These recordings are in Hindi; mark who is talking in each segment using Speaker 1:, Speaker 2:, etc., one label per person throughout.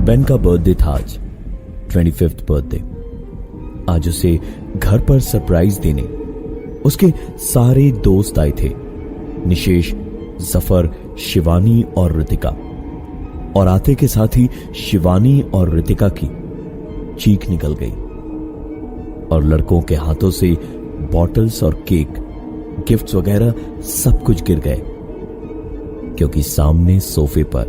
Speaker 1: बेन का बर्थडे था आज, 25th बर्थडे। आज उसे घर पर सरप्राइज देने उसके सारे दोस्त आए थे, निशेष, जफर, शिवानी और ऋतिका। और आते के साथ ही शिवानी और ऋतिका की चीख निकल गई और लड़कों के हाथों से बॉटल्स और केक, गिफ्ट्स वगैरह सब कुछ गिर गए, क्योंकि सामने सोफे पर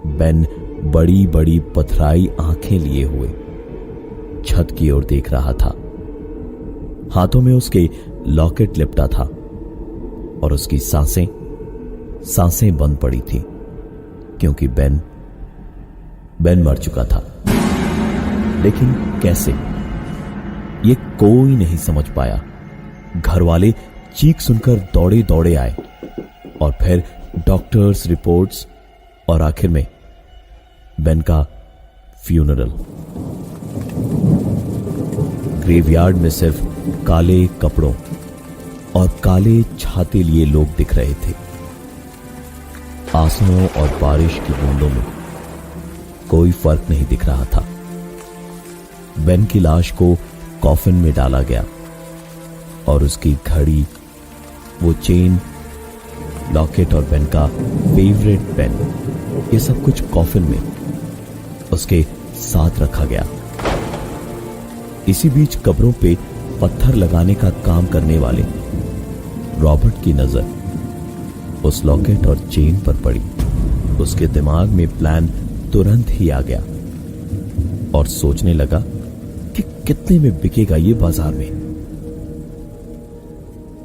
Speaker 1: बेन बड़ी बड़ी पथराई आंखें लिए हुए छत की ओर देख रहा था। हाथों में उसके लॉकेट लिपटा था और उसकी सांसें बंद पड़ी थी, क्योंकि बेन मर चुका था। लेकिन कैसे, ये कोई नहीं समझ पाया। घर वाले चीख सुनकर दौड़े दौड़े आए और फिर डॉक्टर्स, रिपोर्ट्स और आखिर में बेन का फ्यूनरल। ग्रेवयार्ड में सिर्फ काले कपड़ों और काले छाते लिए लोग दिख रहे थे। आंसुओं और बारिश की बूंदों में कोई फर्क नहीं दिख रहा था। बेन की लाश को कॉफिन में डाला गया और उसकी घड़ी, वो चेन, लॉकेट और बेन का फेवरेट पेन, ये सब कुछ कॉफिन में उसके साथ रखा गया। इसी बीच कब्रों पे पत्थर लगाने का काम करने वाले रॉबर्ट की नजर उस लॉकेट और चेन पर पड़ी। उसके दिमाग में प्लान तुरंत ही आ गया और सोचने लगा कि कितने में बिकेगा ये बाजार में।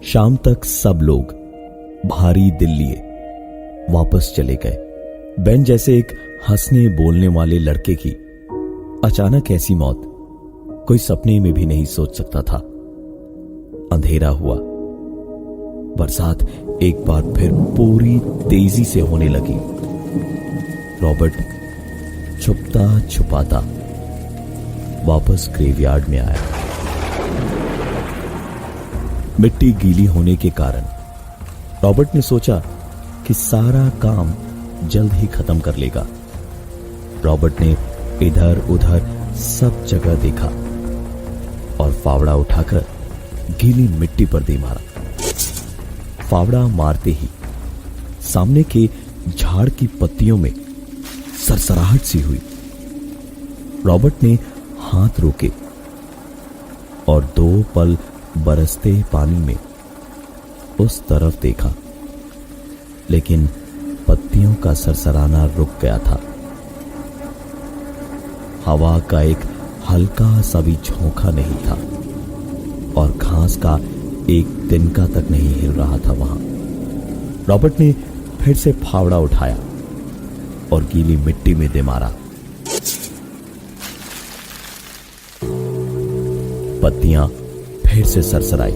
Speaker 1: शाम तक सब लोग भारी दिल लिए वापस चले गए। बेन जैसे एक हंसने बोलने वाले लड़के की अचानक ऐसी मौत कोई सपने में भी नहीं सोच सकता था। अंधेरा हुआ, बरसात एक बार फिर पूरी तेजी से होने लगी। रॉबर्ट छुपता छुपाता वापस ग्रेवयार्ड में आया। मिट्टी गीली होने के कारण रॉबर्ट ने सोचा कि सारा काम जल्द ही खत्म कर लेगा। रॉबर्ट ने इधर उधर सब जगह देखा और फावड़ा उठाकर गीली मिट्टी पर दे मारा। फावड़ा मारते ही सामने के झाड़ की पत्तियों में सरसराहट सी हुई। रॉबर्ट ने हाथ रोके और 2 पल बरसते पानी में उस तरफ देखा, लेकिन पत्तियों का सरसराना रुक गया था। हवा का एक हल्का सा भी झोंका नहीं था और घास का एक तिनका तक नहीं हिल रहा था वहां। रॉबर्ट ने फिर से फावड़ा उठाया और गीली मिट्टी में दे मारा। पत्तियां फिर से सरसराई।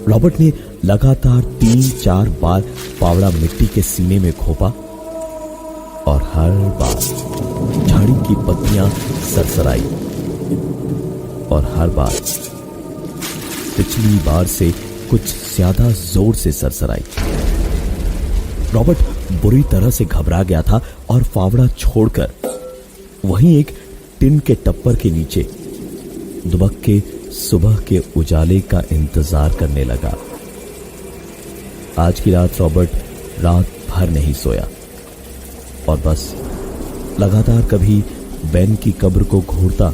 Speaker 1: रॉबर्ट ने लगातार 3-4 बार फावड़ा मिट्टी के सीने में घोंपा और हर बार झाड़ी की पत्तियां सरसराई और हर बार पिछली बार से कुछ ज्यादा जोर से सरसराई। रॉबर्ट बुरी तरह से घबरा गया था और फावड़ा छोड़कर वहीं एक टिन के टप्पर के नीचे दुबक के सुबह के उजाले का इंतजार करने लगा। आज की रात रॉबर्ट रात भर नहीं सोया और बस लगातार कभी बेन की कब्र को घूरता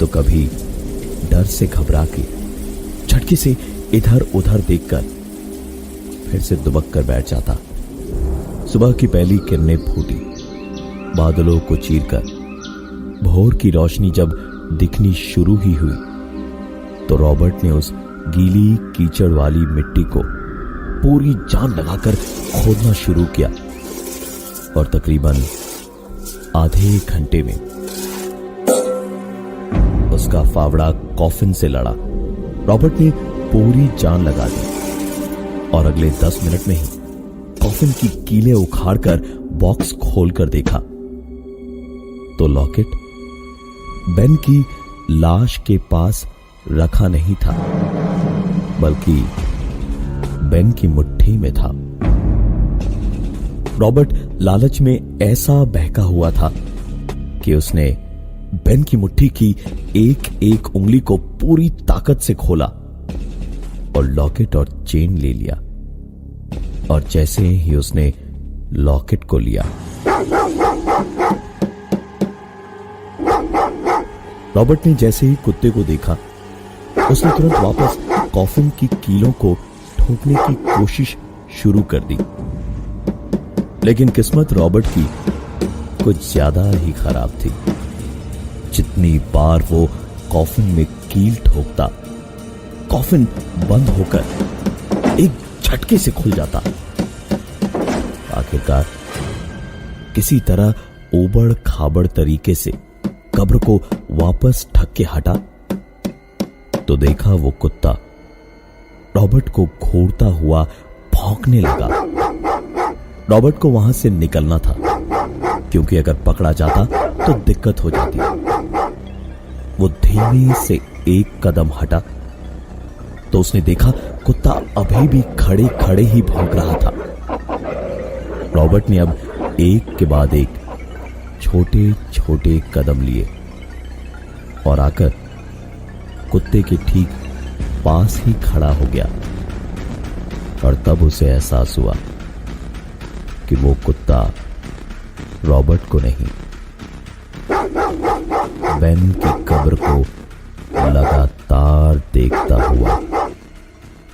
Speaker 1: तो कभी डर से घबरा के झटके से इधर उधर देखकर फिर से दुबक कर बैठ जाता। सुबह की पहली किरणें फूटी बादलों को चीरकर। भोर की रोशनी जब दिखनी शुरू ही हुई तो रॉबर्ट ने उस गीली कीचड़ वाली मिट्टी को पूरी जान लगाकर खोदना शुरू किया और तकरीबन आधे घंटे में उसका फावड़ा कॉफिन से लड़ा। रॉबर्ट ने पूरी जान लगा दी और अगले 10 मिनट में ही कॉफिन की कीलें उखाड़कर बॉक्स खोलकर देखा तो लॉकेट बेन की लाश के पास रखा नहीं था, बल्कि बेन की मुट्ठी में था। रॉबर्ट लालच में ऐसा बहका हुआ था कि उसने बेन की मुट्ठी की एक एक उंगली को पूरी ताकत से खोला और लॉकेट और चेन ले लिया। और जैसे ही उसने लॉकेट को लिया, रॉबर्ट ने जैसे ही कुत्ते को देखा, उसने तुरंत वापस कॉफिन की कीलों को ठोकने की कोशिश शुरू कर दी। लेकिन किस्मत रॉबर्ट की कुछ ज्यादा ही खराब थी। जितनी बार वो कॉफिन में कील ठोकता, कॉफिन बंद होकर एक झटके से खुल जाता। आखिरकार किसी तरह ओबड़ खाबड़ तरीके से कब्र को वापस ढक के हटा तो देखा वो कुत्ता रॉबर्ट को घूरता हुआ भौंकने लगा। रॉबर्ट को वहां से निकलना था, क्योंकि अगर पकड़ा जाता तो दिक्कत हो जाती। वो धीमे से एक कदम हटा तो उसने देखा कुत्ता अभी भी खड़े खड़े ही भौंक रहा था। रॉबर्ट ने अब एक के बाद एक छोटे छोटे कदम लिए और आकर कुत्ते के ठीक पास ही खड़ा हो गया। और तब उसे एहसास हुआ कि वो कुत्ता रॉबर्ट को नहीं, बेन की कब्र को लगातार देखता हुआ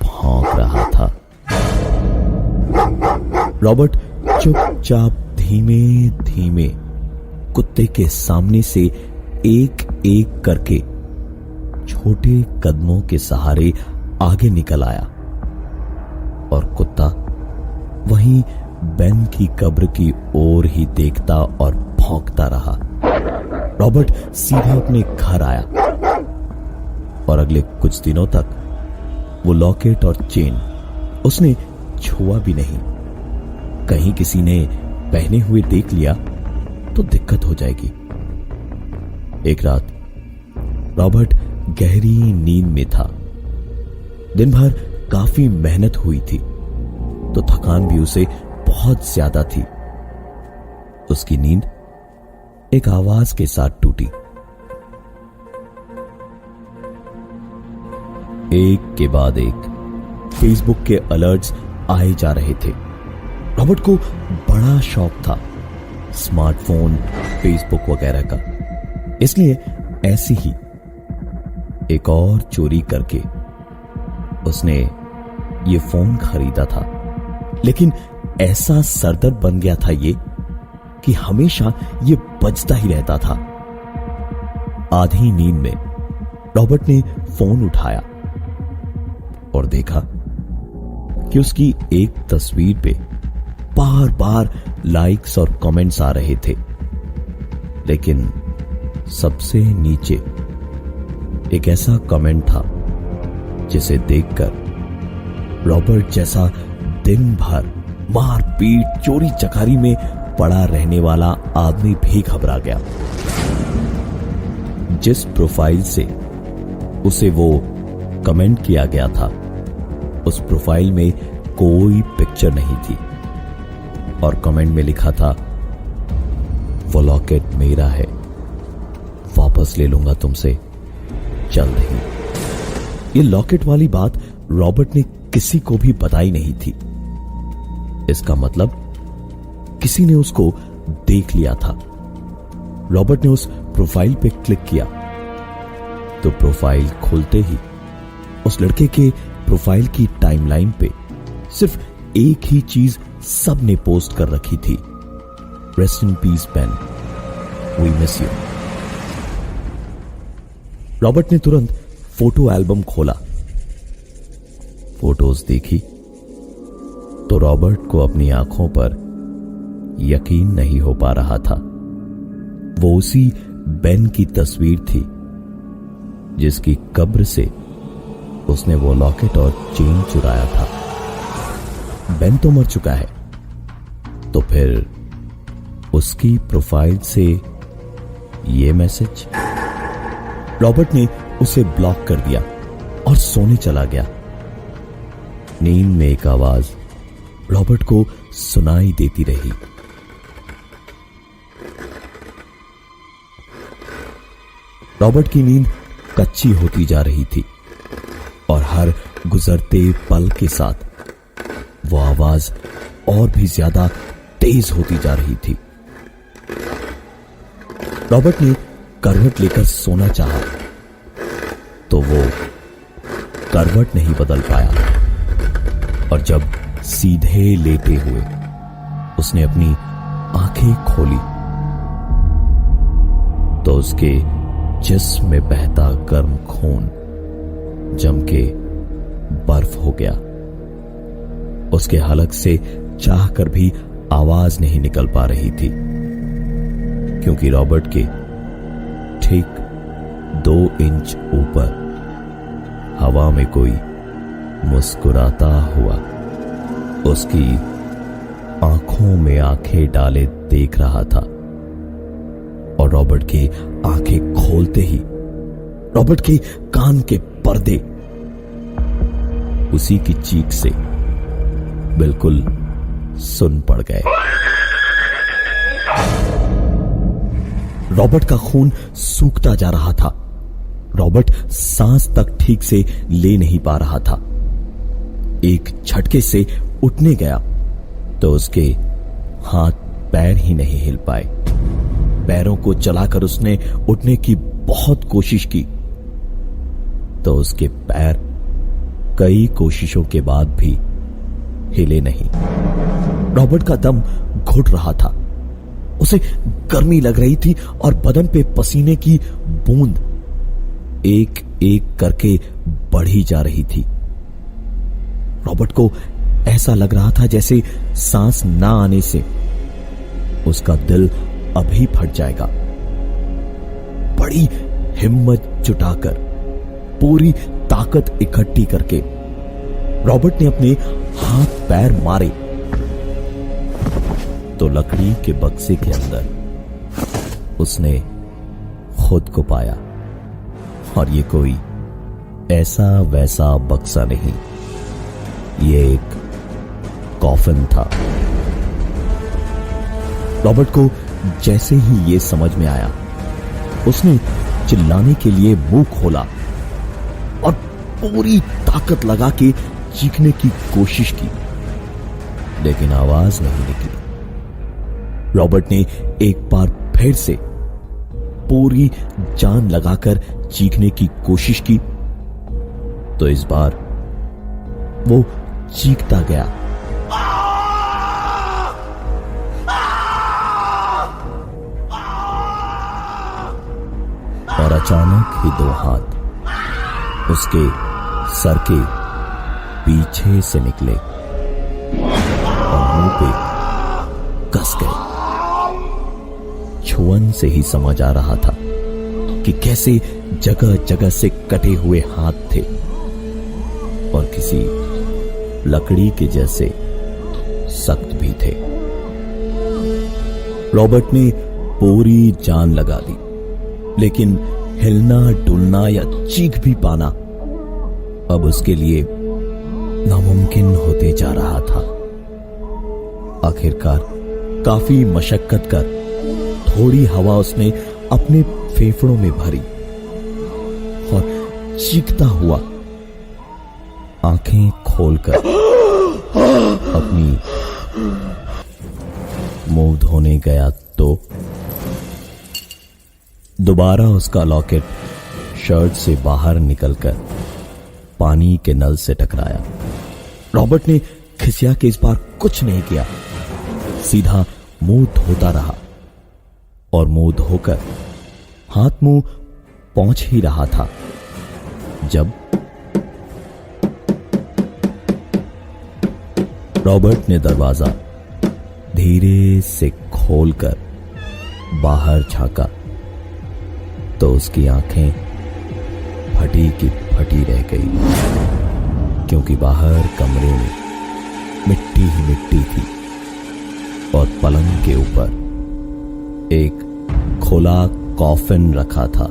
Speaker 1: भौंक रहा था। रॉबर्ट चुपचाप धीमे धीमे कुत्ते के सामने से एक एक करके छोटे कदमों के सहारे आगे निकल आया और कुत्ता वहीं बेन की कब्र की ओर ही देखता और भौंकता रहा। रॉबर्ट सीधा अपने घर आया और अगले कुछ दिनों तक वो लॉकेट और चेन उसने छुआ भी नहीं। कहीं किसी ने पहने हुए देख लिया तो दिक्कत हो जाएगी। एक रात रॉबर्ट गहरी नींद में था। दिन भर काफी मेहनत हुई थी तो थकान भी उसे बहुत ज्यादा थी। उसकी नींद एक आवाज के साथ टूटी। एक के बाद एक फेसबुक के अलर्ट्स आए जा रहे थे। रॉबर्ट को बड़ा शौक था स्मार्टफोन, फेसबुक वगैरह का, इसलिए ऐसी ही एक और चोरी करके उसने ये फोन खरीदा था। लेकिन ऐसा सरदर्द बन गया था ये कि हमेशा ये बजता ही रहता था। आधी नींद में रॉबर्ट ने फोन उठाया और देखा कि उसकी एक तस्वीर पे बार बार लाइक्स और कमेंट्स आ रहे थे, लेकिन सबसे नीचे एक ऐसा कमेंट था जिसे देखकर रॉबर्ट जैसा दिन भर मारपीट चोरी चकारी में पड़ा रहने वाला आदमी भी घबरा गया। जिस प्रोफाइल से उसे वो कमेंट किया गया था, उस प्रोफाइल में कोई पिक्चर नहीं थी और कमेंट में लिखा था, वो लॉकेट मेरा है, वापस ले लूंगा तुमसे जल्द ही। ये लॉकेट वाली बात रॉबर्ट ने किसी को भी बताई नहीं थी। इसका मतलब किसी ने उसको देख लिया था। रॉबर्ट ने उस प्रोफाइल पे क्लिक किया तो प्रोफाइल खुलते ही उस लड़के के प्रोफाइल की टाइमलाइन पे सिर्फ एक ही चीज सबने पोस्ट कर रखी थी, rest in peace Ben, we miss you. Robert ने तुरंत फोटो एल्बम खोला, फोटोज देखी तो रॉबर्ट को अपनी आंखों पर यकीन नहीं हो पा रहा था। वो उसी बेन की तस्वीर थी जिसकी कब्र से उसने वो लॉकेट और चेन चुराया था। बेन तो मर चुका है, तो फिर उसकी प्रोफाइल से ये मैसेज। रॉबर्ट ने उसे ब्लॉक कर दिया और सोने चला गया। नींद में एक आवाज रॉबर्ट को सुनाई देती रही, रॉबर्ट की नींद कच्ची होती जा रही थी और हर गुजरते पल के साथ वो आवाज और भी ज्यादा तेज होती जा रही थी। रॉबर्ट ने करवट लेकर सोना चाहा तो वो करवट नहीं बदल पाया और जब सीधे लेटे हुए उसने अपनी आंखें खोली तो उसके जिस्म में बहता गर्म खून जम के बर्फ हो गया। उसके हलक से चाह कर भी आवाज नहीं निकल पा रही थी क्योंकि रॉबर्ट के ठीक 2 इंच ऊपर हवा में कोई मुस्कुराता हुआ उसकी आंखों में आंखें डाले देख रहा था। और रॉबर्ट की आंखें खोलते ही रॉबर्ट के कान के पर्दे उसी की चीख से बिल्कुल सुन पड़ गए। रॉबर्ट का खून सूखता जा रहा था। रॉबर्ट सांस तक ठीक से ले नहीं पा रहा था। एक झटके से उठने गया तो उसके हाथ पैर ही नहीं हिल पाए। पैरों को चलाकर उसने उठने की बहुत कोशिश की तो उसके पैर कई कोशिशों के बाद भी हिले नहीं। रॉबर्ट का दम घुट रहा था। उसे गर्मी लग रही थी और बदन पे पसीने की बूंद एक एक करके बढ़ी जा रही थी। रॉबर्ट को ऐसा लग रहा था जैसे सांस ना आने से उसका दिल अभी फट जाएगा। बड़ी हिम्मत जुटाकर पूरी ताकत इकट्ठी करके रॉबर्ट ने अपने हाथ पैर मारे तो लकड़ी के बक्से के अंदर उसने खुद को पाया। और ये कोई ऐसा वैसा बक्सा नहीं, ये एक कॉफिन था। रॉबर्ट को जैसे ही ये समझ में आया उसने चिल्लाने के लिए मुंह खोला और पूरी ताकत लगा के चीखने की कोशिश की, लेकिन आवाज नहीं निकली। रॉबर्ट ने एक बार फिर से पूरी जान लगाकर चीखने की कोशिश की तो इस बार वो चीखता गया और अचानक ही 2 हाथ उसके सर के पीछे से निकले और मुंह पे कस गए। छुअन से ही समझ आ रहा था कि कैसे जगह जगह से कटे हुए हाथ थे और किसी लकड़ी के जैसे सख्त भी थे। रॉबर्ट ने पूरी जान लगा दी, लेकिन हिलना डुलना या चीख भी पाना अब उसके लिए नामुमकिन होते जा रहा था। आखिरकार काफी मशक्कत कर थोड़ी हवा उसने अपने फेफड़ों में भरी और चीखता हुआ आंखें खोलकर अपनी मुंह धोने गया तो दोबारा उसका लॉकेट शर्ट से बाहर निकलकर पानी के नल से टकराया। रॉबर्ट ने खिसिया के इस बार कुछ नहीं किया, सीधा मुंह धोता रहा और मुंह धोकर हाथ मुंह पहुंच ही रहा था जब रॉबर्ट ने दरवाजा धीरे से खोलकर बाहर झांका तो उसकी आंखें फटी की फटी रह गई, क्योंकि बाहर कमरे में मिट्टी ही मिट्टी थी और पलंग के ऊपर एक खुला कॉफिन रखा था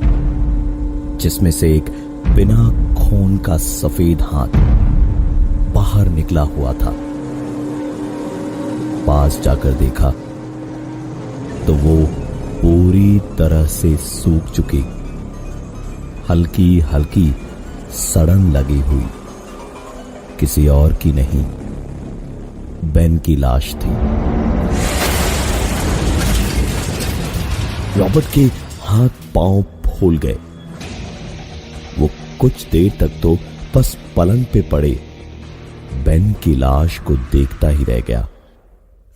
Speaker 1: जिसमें से एक बिना खून का सफेद हाथ बाहर निकला हुआ था। पास जाकर देखा तो वो पूरी तरह से सूख चुकी हल्की हल्की सड़न लगी हुई किसी और की नहीं, बेन की लाश थी। रॉबर्ट के हाथ पांव फूल गए। वो कुछ देर तक तो बस पलंग पे पड़े बेन की लाश को देखता ही रह गया,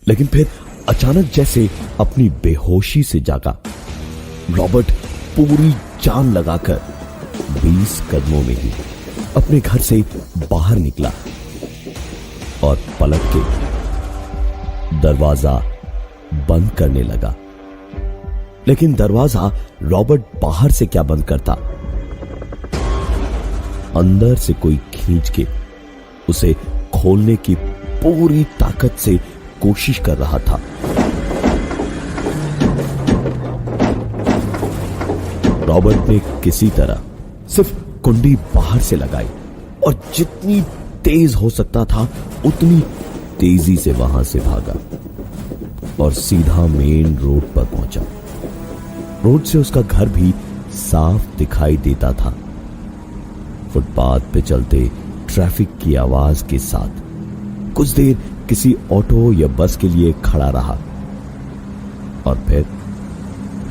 Speaker 1: लेकिन फिर अचानक जैसे अपनी बेहोशी से जागा। रॉबर्ट पूरी जान लगाकर 20 कदमों में ही अपने घर से बाहर निकला और पलट के दरवाजा बंद करने लगा। लेकिन दरवाजा रॉबर्ट बाहर से क्या बंद करता, अंदर से कोई खींच के उसे खोलने की पूरी ताकत से कोशिश कर रहा था। रॉबर्ट ने किसी तरह सिर्फ कुंडी बाहर से लगाई और जितनी तेज हो सकता था उतनी तेजी से वहां से भागा और सीधा मेन रोड पर पहुंचा। रोड से उसका घर भी साफ दिखाई देता था। फुटपाथ पे चलते ट्रैफिक की आवाज के साथ कुछ देर किसी ऑटो या बस के लिए खड़ा रहा और फिर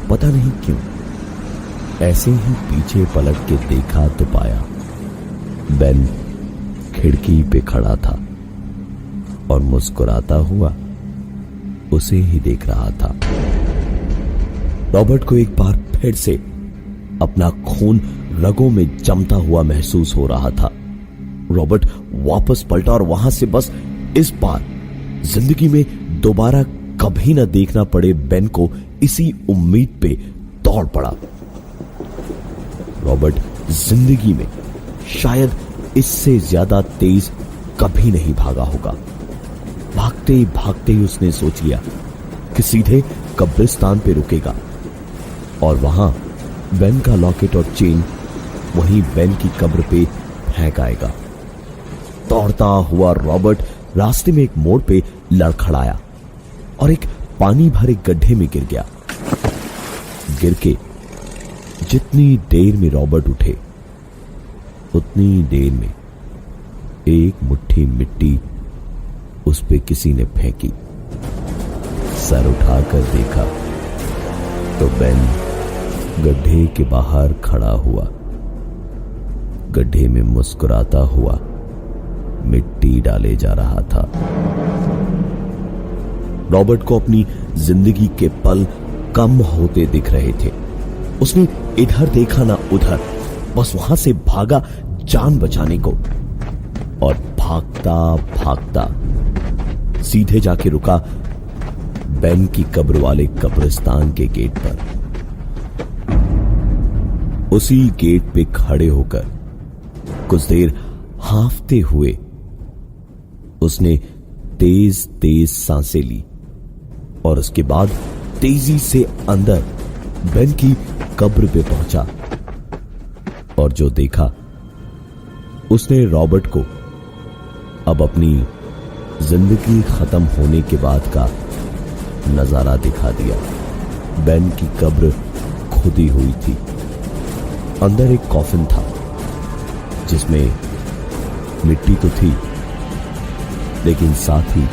Speaker 1: पता नहीं क्यों ऐसे ही पीछे पलट के देखा तो पाया बेन खिड़की पे खड़ा था और मुस्कुराता हुआ उसे ही देख रहा था। रॉबर्ट को एक बार फिर से अपना खून रगों में जमता हुआ महसूस हो रहा था। रॉबर्ट वापस पलटा और वहां से बस इस बार जिंदगी में दोबारा कभी न देखना पड़े बेन को इसी उम्मीद पे दौड़ पड़ा। रॉबर्ट जिंदगी में शायद इससे ज्यादा तेज कभी नहीं भागा होगा। भागते भागते ही उसने सोच लिया कि सीधे कब्रिस्तान पे रुकेगा और वहां बेन का लॉकेट और चेन वहीं बेन की कब्र पे फेंक आएगा। दौड़ता हुआ रॉबर्ट रास्ते में एक मोड़ पे लड़खड़ाया और एक पानी भरे गड्ढे में गिर गया। गिर के जितनी देर में रॉबर्ट उठे उतनी देर में एक मुट्ठी मिट्टी उस पे किसी ने फेंकी। सर उठाकर देखा तो बेन गड्ढे के बाहर खड़ा हुआ, गड्ढे में मुस्कुराता हुआ मिट्टी डाले जा रहा था। रॉबर्ट को अपनी जिंदगी के पल कम होते दिख रहे थे। उसने इधर देखा ना उधर, बस वहां से भागा जान बचाने को और भागता भागता सीधे जाके रुका बेन की कब्र वाले कब्रिस्तान के गेट पर। उसी गेट पे खड़े होकर कुछ देर हांफते हुए उसने तेज तेज सांसें ली और उसके बाद तेजी से अंदर बेन की कब्र पे पहुंचा और जो देखा उसने रॉबर्ट को अब अपनी जिंदगी खत्म होने के बाद का नजारा दिखा दिया। बेन की कब्र खुदी हुई थी। अंदर एक कॉफिन था जिसमें मिट्टी तो थी लेकिन साथ ही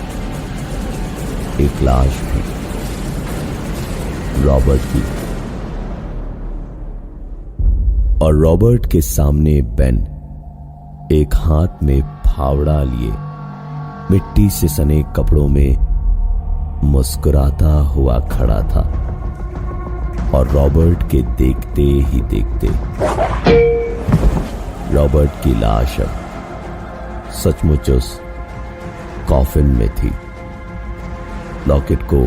Speaker 1: एक लाश भी, रॉबर्ट की। और रॉबर्ट के सामने बेन एक हाथ में फावड़ा लिए मिट्टी से सने कपड़ों में मुस्कुराता हुआ खड़ा था और रॉबर्ट के देखते ही देखते रॉबर्ट की लाश अब सचमुच उस कॉफिन में थी। लॉकेट को